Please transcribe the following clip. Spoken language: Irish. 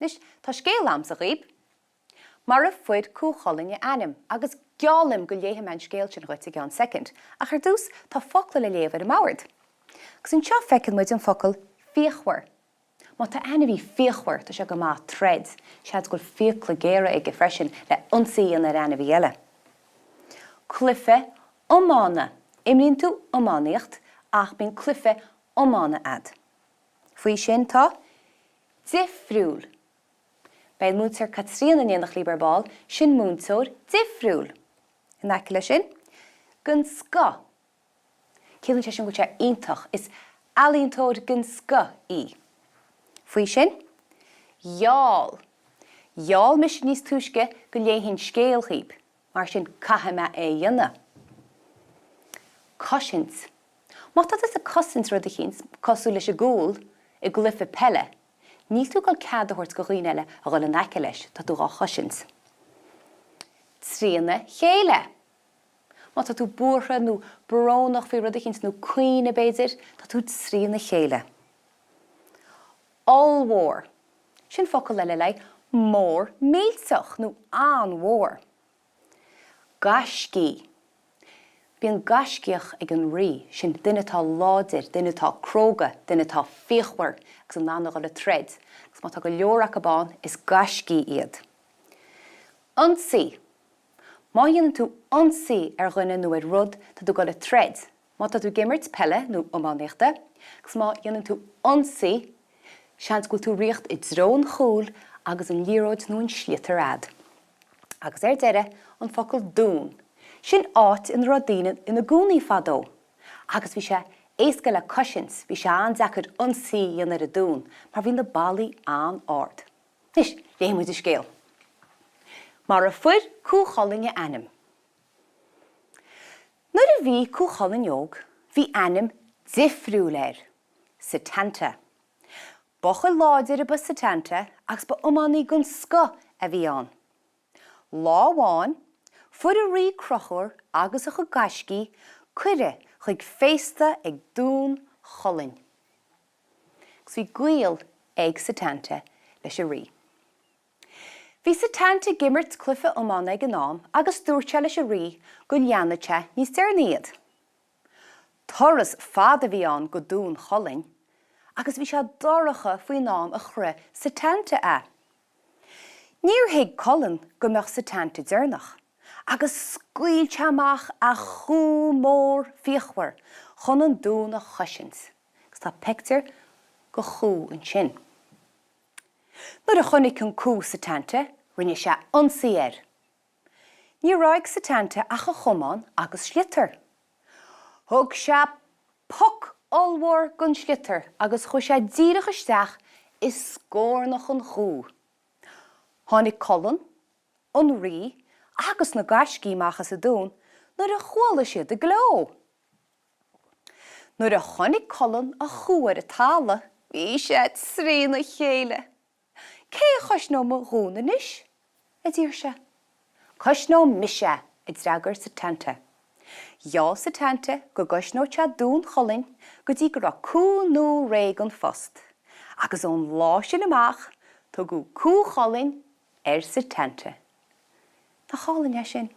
Nis tá scéal amsa riib, mar a Fuair Cú Chulainn ainm, agus gealim go léithe man scéal sin roiite gan second, a chuir dús tá focail le léamh ar mhard. Gus an seo feiceann muid an focail fíochmhar. Má tá ainm bhí fíochmhar tá se go má thread, sead go fíoch le géire ag freisin le ionsaí an ar ainm bhí eile. Cluife ómána, imlíonn tú ómánaíocht ach bíonn cluife ómána ad. Faoi sin tá difriúil. Beidh múntar Caitríona nach líbarbáil sin múntóir difriúil. In aice lei sin, gon sca. Cílann sé sin go sé iontach is alíontóir gon sca í. Faoi sin, gheall. Gheall mis níos túisce go léithín scéal chiib, mar sin Caithimh é dhéanamh. Cosint. Má tá is a cosint rud a chins, cosú leis a gúil, i gluife pelle. Níl tú gáil cadhairt go dhaoine eile a gáil an aice leis, tá tú gá cosint. Trína chéile. Má tá tú buartha nó brónach fí rud a chins nó cuoine béidir, tá tú trína chéile. Allmhór. Sin focail eile lei mór mílteach nó anmhór. Gaiscí. Bíonn gaiscíoch ag an rí, sin duine tá láidir, duine tá cróga, duine tá fíochmhar, agus an nána gáil a thread. Agus má tá go leorach a bán is gaiscí iad. Ionsaí. Má dhéanann tú ionsaí ar dhuine nó ar rud tá tú gáil a thread. Má tá tú gimmert pelle nó ómánaíochta, agus má dhéanann tú ionsaí, seans go tú riocht i drón chúl agus an díreoidh nó an sliatar ad. Agus ar deire an focail dún. Sin áit in rodíine ina gúnaí fadó. Agus bhí sé éasca le cosint, bhí sé an deachar ionsaí ar a dún, mar bhí na bailí an ard. Nis, léamh scéal. Mar a Fuair Cú Chulainn ainm. Nuair a bhí Cú Chulainn óg, bhí ainm difriúil air, sa tanta. Bocha láidir a ba sa tanta agus ba ómánaí gon sca a bhí an. Láháin, fuair a rí crochóir agus a chu gaiscí, cuire chuig féasta ag dún Chulainn. Gus bhí gaeilge ag sa tanta leis a rí. Bhí sa tanta gimmert cluife ómána ag an am agus dúirte leis a rí go leannaite níos dearníiad. Toras fad a bhí an go dún Chulainn, agus bhí sé doracha faoi nám a chur sa tanta a. Níor héag Colin go meach sa tanta dearnach, agus scuilte amach a chú mór fíochmhar chun an dún a choisint, gus tá pictir go chú an sin. Nuair a chunig an cú sa tanta, rinne sé ionsaí air. Ní raibh sa tanta a go chumáin agus sliatar. Thug sé poc allmhór gon sliatar agus chu sé díreach isteach is scórnach an chú. Tháinig Colin, an rí, agus na gaiscí machchas a dún, nuair a chuala siad a gló. Nuair a chunig Colin a chuair a tála, bhí sé trína chéile. Cé a choisnó mo rúna níos? A dtír se. Choisnó mise i ddragar sa tanta. Já sa tanta go goisnó te dún Chulainn go dtí go ra cú nó réig an fost. Agus ón lá sin amach, tá go Cú Chulainn ar sa tanta. Tá Chulainn é sin.